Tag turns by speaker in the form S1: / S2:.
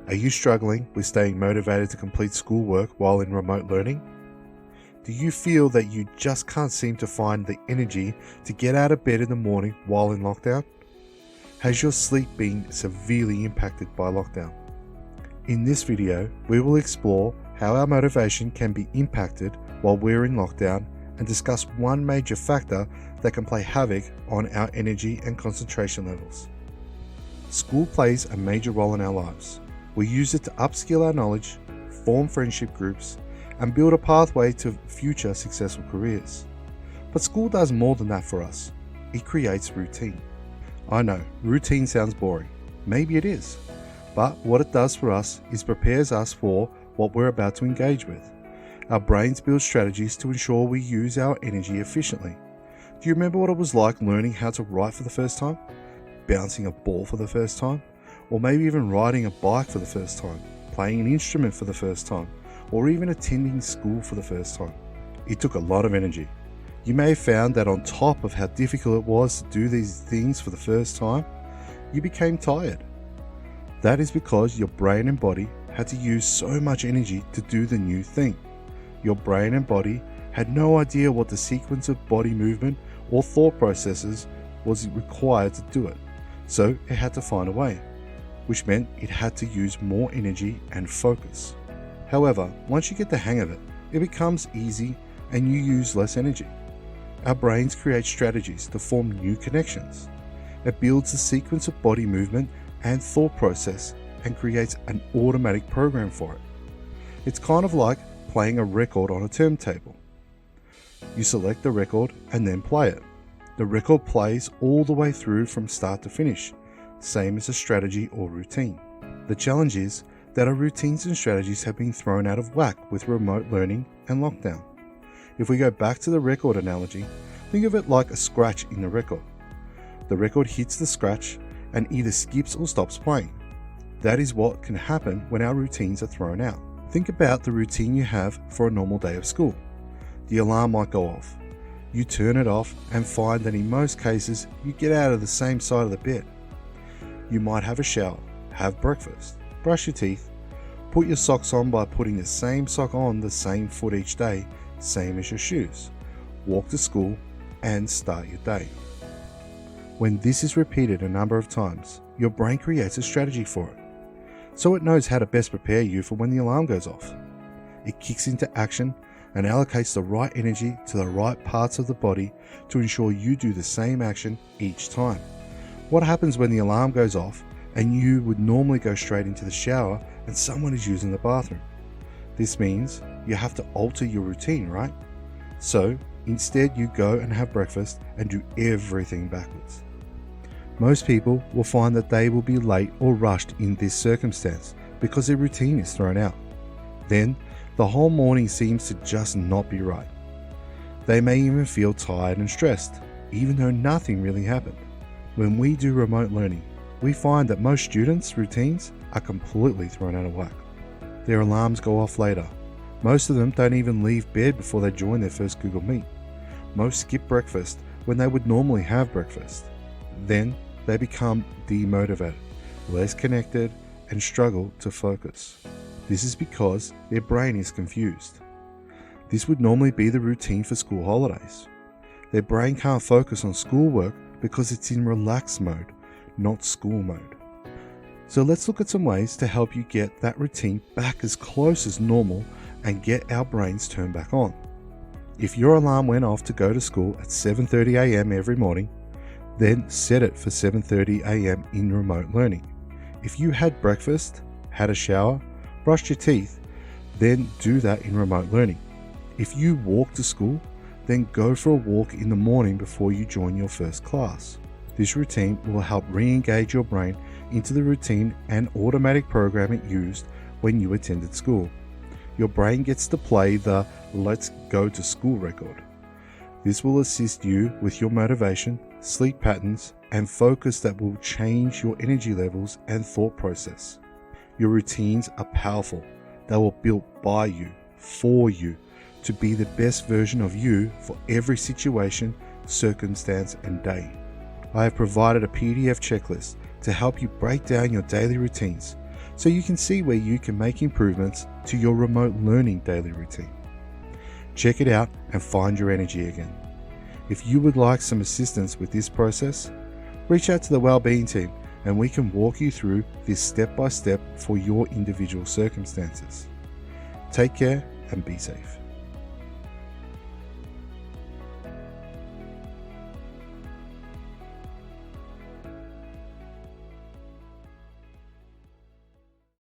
S1: Are you struggling with staying motivated to complete schoolwork while in remote learning? Do you feel that you just can't seem to find the energy to get out of bed in the morning while in lockdown? Has your sleep been severely impacted by lockdown? In this video, we will explore how our motivation can be impacted while we're in lockdown and discuss one major factor that can play havoc on our energy and concentration levels. School plays a major role in our lives. We use it to upskill our knowledge, form friendship groups, and build a pathway to future successful careers. But school does more than that for us. It creates routine. I know, routine sounds boring. Maybe it is. But what it does for us is prepares us for what we're about to engage with. Our brains build strategies to ensure we use our energy efficiently. Do you remember what it was like learning how to write for the first time? Bouncing a ball for the first time? Or maybe even riding a bike for the first time, playing an instrument for the first time, or even attending school for the first time. It took a lot of energy. You may have found that on top of how difficult it was to do these things for the first time, you became tired. That is because your brain and body had to use so much energy to do the new thing. Your brain and body had no idea what the sequence of body movement or thought processes was required to do it, so it had to find a way, which meant it had to use more energy and focus. However, once you get the hang of it, it becomes easy and you use less energy. Our brains create strategies to form new connections. It builds a sequence of body movement and thought process and creates an automatic program for it. It's kind of like playing a record on a turntable. You select the record and then play it. The record plays all the way through from start to finish, same as a strategy or routine. The challenge is that our routines and strategies have been thrown out of whack with remote learning and lockdown. If we go back to the record analogy, think of it like a scratch in the record. The record hits the scratch and either skips or stops playing. That is what can happen when our routines are thrown out. Think about the routine you have for a normal day of school. The alarm might go off. You turn it off and find that in most cases you get out of the same side of the bed. You might have a shower, have breakfast, brush your teeth, put your socks on by putting the same sock on the same foot each day, same as your shoes, walk to school, and start your day. When this is repeated a number of times, your brain creates a strategy for it, so it knows how to best prepare you for when the alarm goes off. It kicks into action and allocates the right energy to the right parts of the body to ensure you do the same action each time. What happens when the alarm goes off and you would normally go straight into the shower and someone is using the bathroom? This means you have to alter your routine, right? So instead you go and have breakfast and do everything backwards. Most people will find that they will be late or rushed in this circumstance because their routine is thrown out. Then the whole morning seems to just not be right. They may even feel tired and stressed, even though nothing really happened. When we do remote learning, we find that most students' routines are completely thrown out of whack. Their alarms go off later. Most of them don't even leave bed before they join their first Google Meet. Most skip breakfast when they would normally have breakfast. Then they become demotivated, less connected, and struggle to focus. This is because their brain is confused. This would normally be the routine for school holidays. Their brain can't focus on schoolwork because it's in relaxed mode, not school mode. So let's look at some ways to help you get that routine back as close as normal and get our brains turned back on. If your alarm went off to go to school at 7:30 a.m. every morning, then set it for 7:30 a.m. in remote learning. If you had breakfast, had a shower, brushed your teeth, then do that in remote learning. If you walk to school, then go for a walk in the morning before you join your first class. This routine will help re-engage your brain into the routine and automatic program it used when you attended school. Your brain gets to play the "let's go to school" record. This will assist you with your motivation, sleep patterns, and focus that will change your energy levels and thought process. Your routines are powerful. They were built by you, for you, to be the best version of you for every situation, circumstance, and day. I have provided a PDF checklist to help you break down your daily routines so you can see where you can make improvements to your remote learning daily routine. Check it out and find your energy again. If you would like some assistance with this process, reach out to the Wellbeing team and we can walk you through this step by step for your individual circumstances. Take care and be safe.